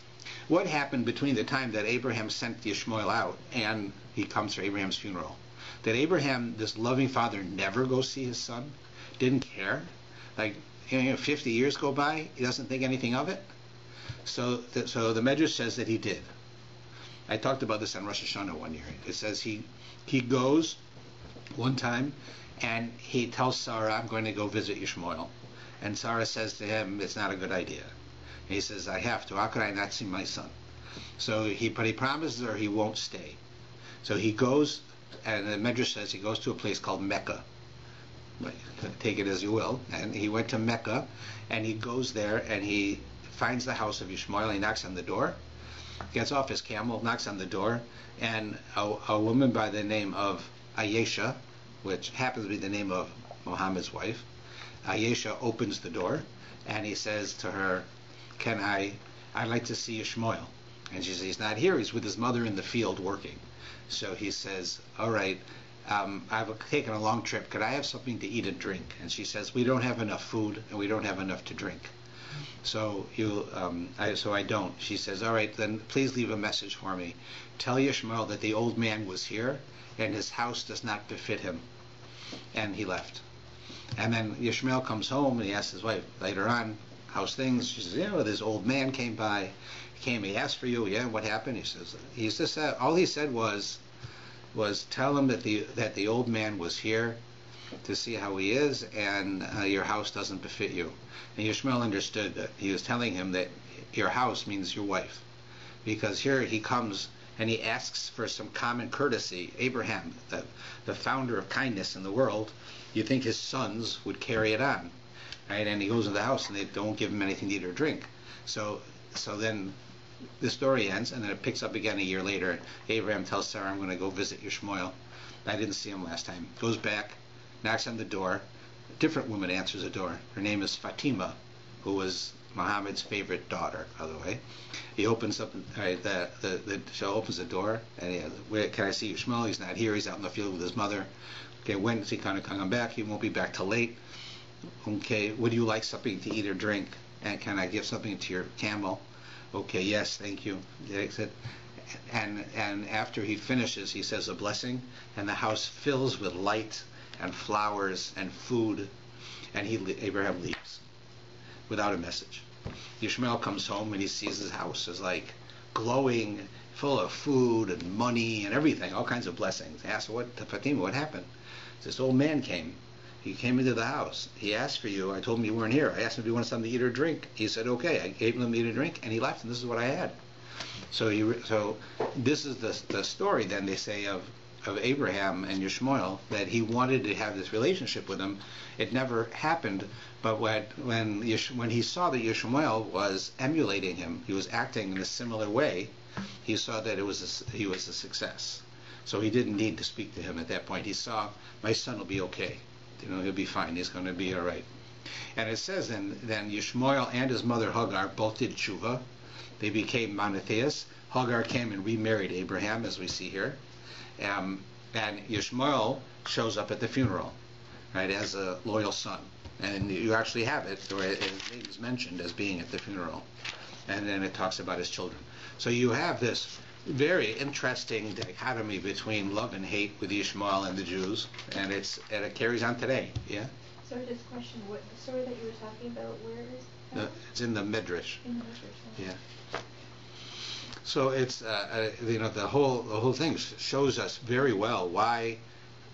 what happened between the time that Abraham sent Yishmael out and he comes for Abraham's funeral? That Abraham, this loving father, never goes see his son? Didn't care? 50 years go by, he doesn't think anything of it? So the Medrash says that he did. I talked about this on Rosh Hashanah one year. It says he goes one time and he tells Sarah, I'm going to go visit Yishmael. And Sarah says to him, it's not a good idea. And he says, I have to. How could I not see my son? But he promises her he won't stay. So he goes, and the Medrash says he goes to a place called Mecca. Take it as you will. And he went to Mecca, and he goes there, and he finds the house of Yishmael. He knocks on the door, gets off his camel, knocks on the door, and a woman by the name of Ayesha, which happens to be the name of Muhammad's wife, Ayesha opens the door, and he says to her, I'd like to see Yishmael. And she says, he's not here, he's with his mother in the field working. So he says, all right, I've taken a long trip, could I have something to eat and drink? And she says, we don't have enough food, and we don't have enough to drink. So I don't. She says, all right, then please leave a message for me. Tell Yishmael that the old man was here, and his house does not befit him. And he left. And then Yishmael comes home, and he asks his wife later on, how's things? She says, this old man came by. He asked for you. Yeah, what happened? He says, all he said was tell him that the old man was here to see how he is, and your house doesn't befit you. And Yishmael understood that. He was telling him that your house means your wife, because here he comes and he asks for some common courtesy. Abraham, the founder of kindness in the world, you think his sons would carry it on, right? And he goes to the house and they don't give him anything to eat or drink. So then the story ends, and then it picks up again a year later. Abraham tells Sarah, I'm going to go visit Yishmael. I didn't see him last time. Goes back, knocks on the door. A different woman answers the door. Her name is Fatima, who was Muhammad's favorite daughter, by the way. He opens up, she opens the door, and can I see Yishmael? He's not here. He's out in the field with his mother. Okay, when is he going to come back? He won't be back till late. Okay, would you like something to eat or drink? And can I give something to your camel? Okay, yes, thank you. And after he finishes, he says a blessing, and the house fills with light and flowers and food, and Abraham leaves without a message. Yishmael comes home and he sees his house is like glowing, full of food and money and everything, all kinds of blessings. He asks Fatima, what happened? This old man came. He came into the house. He asked for you. I told him you weren't here. I asked him if he wanted something to eat or drink. He said, okay. I gave him to eat or drink, and he left, and this is what I had. So this is the story, then, they say, of Abraham and Yishmael, that he wanted to have this relationship with him. It never happened, but when he saw that Yishmael was emulating him, he was acting in a similar way, he saw that he was a success. So he didn't need to speak to him at that point. He saw, my son will be okay. He'll be fine. He's going to be all right. And it says then Yishmael and his mother Hagar both did tshuva. They became monotheists. Hagar came and remarried Abraham, as we see here. And Yishmael shows up at the funeral, right, as a loyal son. And you actually have it, where his name is mentioned as being at the funeral. And then it talks about his children. So you have this very interesting dichotomy between love and hate with Yishmael and the Jews, and it carries on today. Yeah. Sorry, just a question. What the story that you were talking about? Where is that? It's in the Midrash. In the Midrash. Yeah. So it's the whole thing shows us very well why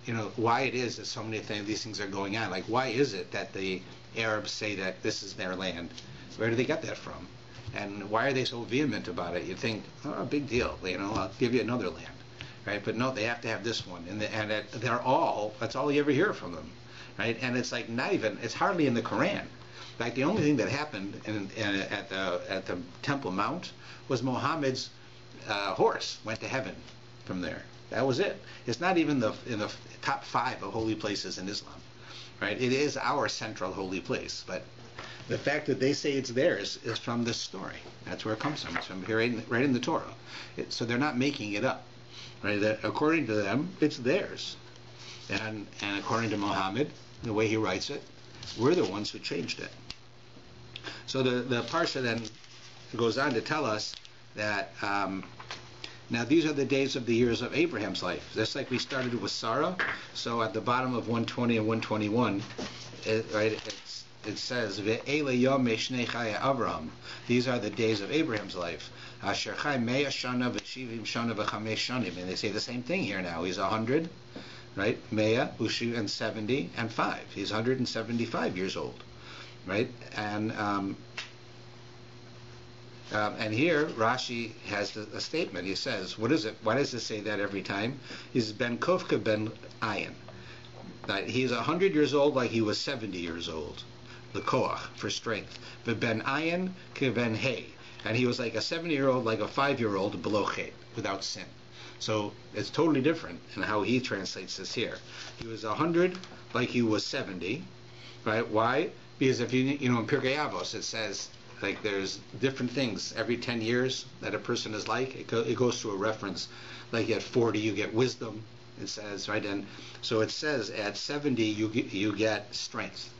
it is that so many these things are going on. Like, why is it that the Arabs say that this is their land? Where do they get that from? And why are they so vehement about it? You think, oh, big deal, I'll give you another land, right? But no, they have to have this one, and that's all you ever hear from them, right? And it's like it's hardly in the Quran. Like, the only thing that happened at the Temple Mount was Muhammad's horse went to heaven from there. That was it. It's not even in the top 5 of holy places in Islam, right? It is our central holy place, but the fact that they say it's theirs is from this story. That's where it comes from. It's from here, right in the Torah. So they're not making it up, right? That according to them, it's theirs, and according to Muhammad, the way he writes it, we're the ones who changed it. So the parsha then goes on to tell us that now these are the days of the years of Abraham's life. Just like we started with Sarah. So at the bottom of 120 and 121, right? it says, Ve'ele yomei shnei Chaya Avram. These are the days of Abraham's life. Asher chai mea shana v'shivim shana v'chamesh shanim. And they say the same thing here now. He's 100, right? Mea, Ushi, and 70, and 5. He's 175 years old, right? And here Rashi has a statement. He says, what is it? Why does it say that every time? He's Ben Kofka Ben Ayin. He's 100 years old like he was 70 years old. The koach, for strength. But Ben Ayin ke Ben Hey. And he was like a 70-year-old, like a 5-year-old below chet, without sin. So it's totally different in how he translates this here. He was 100 like he was 70, right? Why? Because if in Pirkei Avos it says, like, there's different things every 10 years that a person is like. It goes to a reference. Like at 40 you get wisdom, it says, right? And so it says at 70 you get strength.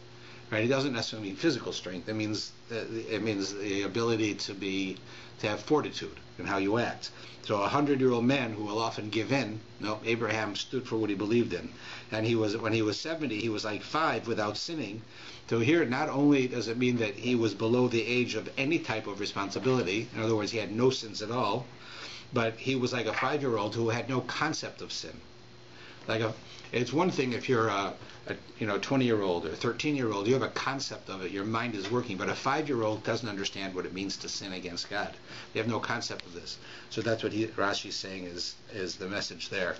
Right? It doesn't necessarily mean physical strength. It means the ability to have fortitude in how you act. So a 100-year-old man who will often give in. No, Abraham stood for what he believed in, and when he was 70, he was like 5 without sinning. So here, not only does it mean that he was below the age of any type of responsibility. In other words, he had no sins at all, but he was like a 5-year-old who had no concept of sin. It's one thing if you're a 20-year-old or 13-year-old, you have a concept of it, your mind is working, but a 5-year-old doesn't understand what it means to sin against God. They have no concept of this. So that's what Rashi's saying is the message there.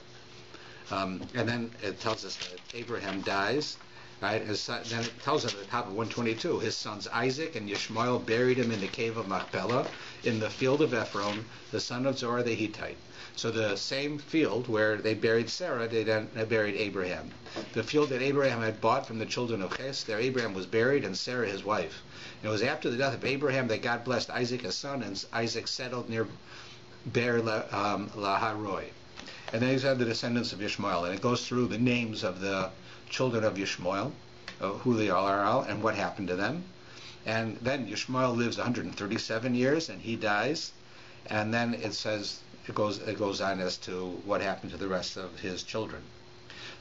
And then it tells us that Abraham dies, right? Then it tells us at the top of 122, his sons Isaac and Yishmael buried him in the cave of Machpelah in the field of Ephron, the son of Zohar the Hittite. So the same field where they buried Sarah, they then buried Abraham. The field that Abraham had bought from the children of Ches, there Abraham was buried and Sarah his wife. And it was after the death of Abraham that God blessed Isaac his son, and Isaac settled near Ber Laharoi. And then these are the descendants of Yishmael, and it goes through the names of the children of Yishmael, who they all are, and what happened to them. And then Yishmael lives 137 years, and he dies. And then it says, it goes on as to what happened to the rest of his children.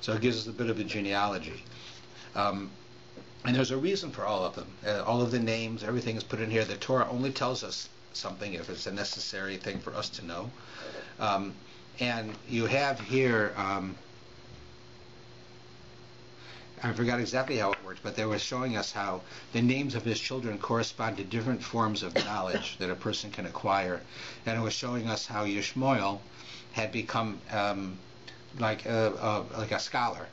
So it gives us a bit of a genealogy. And there's a reason for all of them. All of the names, everything is put in here. The Torah only tells us something if it's a necessary thing for us to know. And you have here, I forgot exactly how it worked, but they were showing us how the names of his children correspond to different forms of knowledge that a person can acquire. And it was showing us how Yishmael had become like a scholar.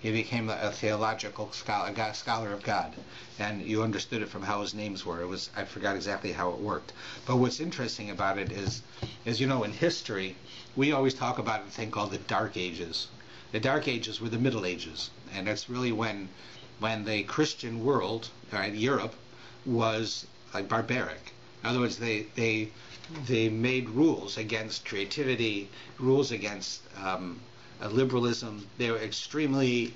He became a theological scholar, a scholar of God. And you understood it from how his names were. I forgot exactly how it worked. But what's interesting about it is in history, we always talk about a thing called the Dark Ages. The Dark Ages were the Middle Ages, and that's really when the Christian world, right, Europe, was like barbaric. In other words, they made rules against creativity, rules against liberalism. They were extremely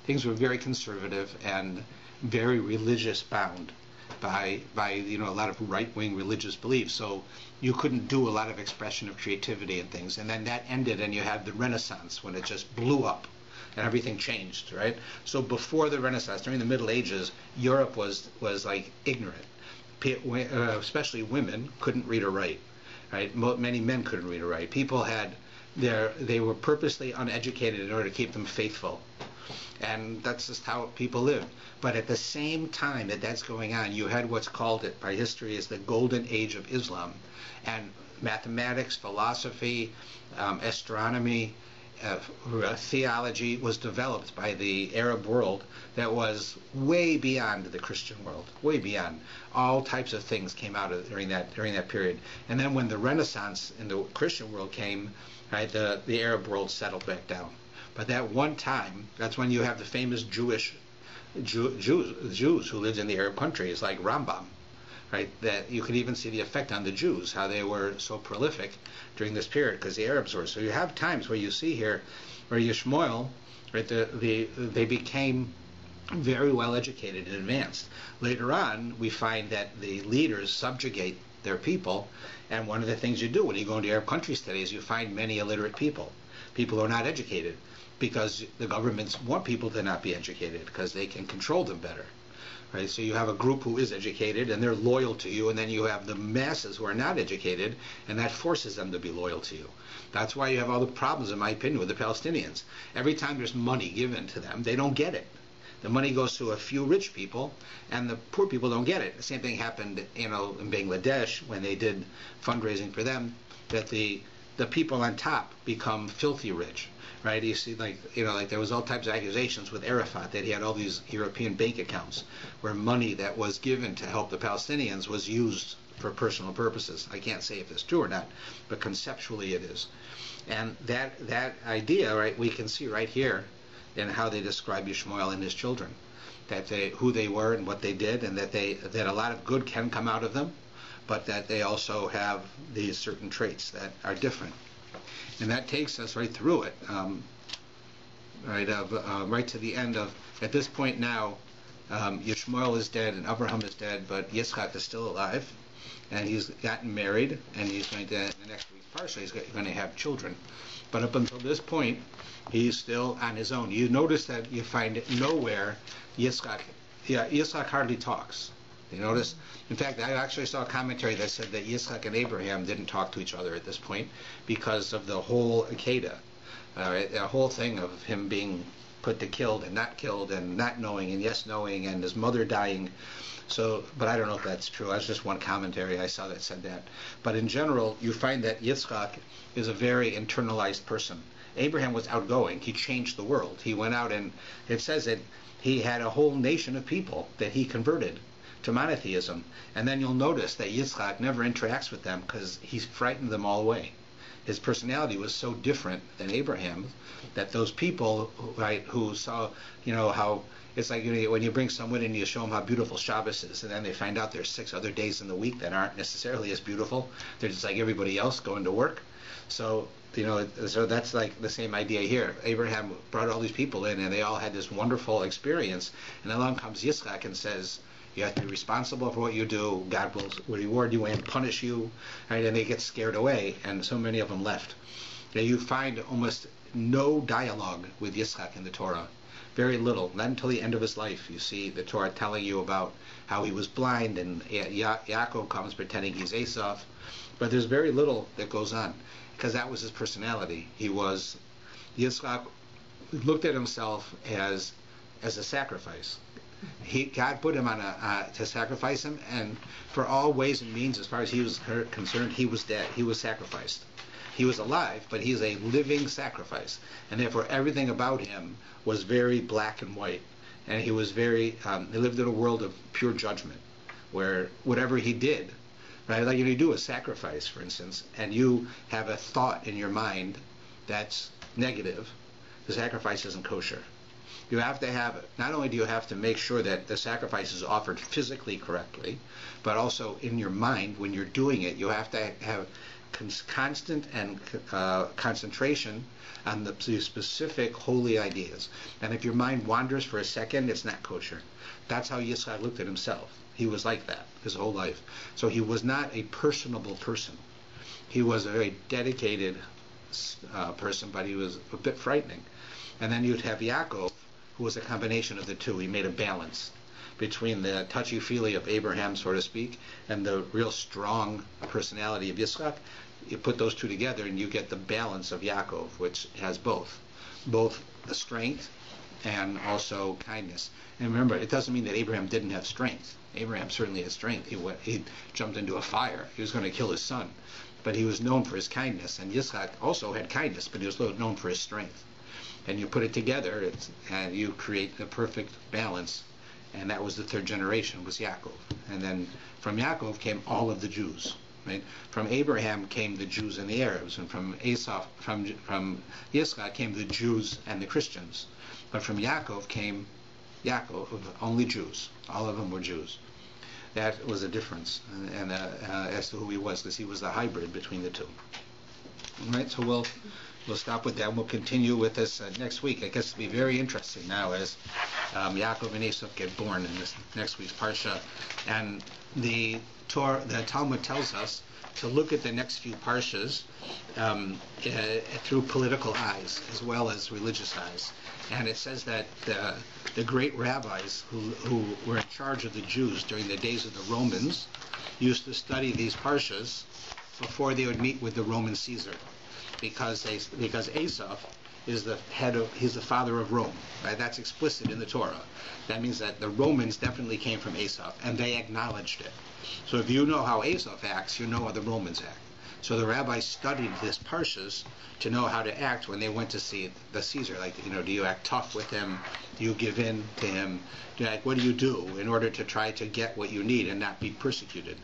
things were very conservative and very religious bound by a lot of right-wing religious beliefs. So you couldn't do a lot of expression of creativity and things. And then that ended, and you had the Renaissance when it just blew up and everything changed, right? So before the Renaissance, during the Middle Ages, Europe was like ignorant. Especially women couldn't read or write, right? Many men couldn't read or write. People they were purposely uneducated in order to keep them faithful. And that's just how people lived. But at the same time that's going on, you had what's called by history as the Golden Age of Islam. And mathematics, philosophy, astronomy, theology was developed by the Arab world that was way beyond the Christian world, way beyond. All types of things came out during that period. And then when the Renaissance in the Christian world came, right, the Arab world settled back down. But that one time, that's when you have the famous Jews who lived in the Arab countries, like Rambam, right? That you could even see the effect on the Jews, how they were so prolific during this period, because the Arabs were. So you have times where you see here, where Yishmael, right? They became very well educated and advanced. Later on, we find that the leaders subjugate their people, and one of the things you do when you go into Arab countries today is you find many illiterate people who are not educated, because the governments want people to not be educated because they can control them better, Right? So you have a group who is educated and they're loyal to you, and then you have the masses who are not educated, and that forces them to be loyal to you. That's why you have all the problems, in my opinion, with the Palestinians. Every time there's money given to them, they don't get it. The money goes to a few rich people, and the poor people don't get it. The same thing happened, in Bangladesh when they did fundraising for them. That the people on top become filthy rich, right? You see, like there was all types of accusations with Arafat that he had all these European bank accounts where money that was given to help the Palestinians was used for personal purposes. I can't say if it's true or not, but conceptually it is. And that idea, right, we can see right here in how they describe Yishmael and his children, that who they were and what they did, and that a lot of good can come out of them, but that they also have these certain traits that are different. And that takes us right through it, right to the end of, at this point now, Yishmael is dead and Abraham is dead, but Yitzchak is still alive, and he's gotten married, and he's going to, in the next week's parsha, he's going to have children. But up until this point, he's still on his own. You notice that you find nowhere Yitzchak hardly talks. You notice? In fact, I actually saw a commentary that said that Yitzchak and Abraham didn't talk to each other at this point because of the whole Akedah, the whole thing of him being put to killed and not knowing and yes knowing, and his mother dying. So, but I don't know if that's true. That's just one commentary I saw that said that. But in general, you find that Yitzchak is a very internalized person. Abraham was outgoing. He changed the world. He went out, and it says that he had a whole nation of people that he converted to monotheism. And then you'll notice that Yitzchak never interacts with them because he's frightened them all away. His personality was so different than Abraham that those people, right, who saw, how it's like when you bring someone in and you show them how beautiful Shabbos is, and then they find out there's 6 other days in the week that aren't necessarily as beautiful. They're just like everybody else going to work. So, so that's like the same idea here. Abraham brought all these people in, and they all had this wonderful experience. And along comes Yitzchak and says, you have to be responsible for what you do. God will reward you and punish you. Right? And they get scared away, and so many of them left. Now, you find almost no dialogue with Yitzchak in the Torah. Very little. Not until the end of his life. You see the Torah telling you about how he was blind, and Yaakov comes pretending he's Esau. But there's very little that goes on, because that was his personality. Yitzchak looked at himself as a sacrifice. God put him on to sacrifice him, and for all ways and means, as far as he was concerned, he was dead. He was sacrificed. He was alive, but he's a living sacrifice, and therefore everything about him was very black and white. And he was he lived in a world of pure judgment, where whatever he did, right, like you do a sacrifice, for instance, and you have a thought in your mind that's negative, the sacrifice isn't kosher. You have to have, not only do you have to make sure that the sacrifice is offered physically correctly, but also in your mind, when you're doing it, you have to have constant and concentration on the specific holy ideas. And if your mind wanders for a second, it's not kosher. That's how Yitzchak looked at himself. He was like that his whole life. So he was not a personable person. He was a very dedicated person, but he was a bit frightening. And then you'd have Yaakov, who was a combination of the two. He made a balance between the touchy-feely of Abraham, so to speak, and the real strong personality of Yitzchak. You put those two together and you get the balance of Yaakov, which has both the strength and also kindness. And remember, it doesn't mean that Abraham didn't have strength. Abraham certainly had strength. He jumped into a fire. He was going to kill his son. But he was known for his kindness. And Yitzchak also had kindness, but he was known for his strength. And you put it together, and you create the perfect balance. And that was the third generation, was Yaakov. And then from Yaakov came all of the Jews. Right? From Abraham came the Jews and the Arabs, and from Yitzchak came the Jews and the Christians. But from Yaakov came only Jews. All of them were Jews. That was a difference, as to who he was, because he was the hybrid between the two. All right, so we'll we'll stop with that. We'll continue with this next week. I guess it'll be very interesting now as Yaakov and Esau get born in this next week's parsha, and the Talmud tells us to look at the next few parshas through political eyes as well as religious eyes. And it says that the great rabbis who were in charge of the Jews during the days of the Romans used to study these parshas before they would meet with the Roman Caesar, because Esau is he's the father of Rome. Right? That's explicit in the Torah. That means that the Romans definitely came from Esau, and they acknowledged it. So if you know how Esau acts, you know how the Romans act. So the rabbis studied this parshas to know how to act when they went to see the Caesar. Like, do you act tough with him? Do you give in to him? What do you do in order to try to get what you need and not be persecuted?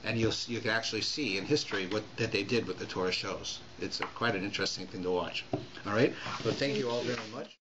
And you can actually see in history that they did what the Torah shows. It's quite an interesting thing to watch. All right? Well, thank you all very much.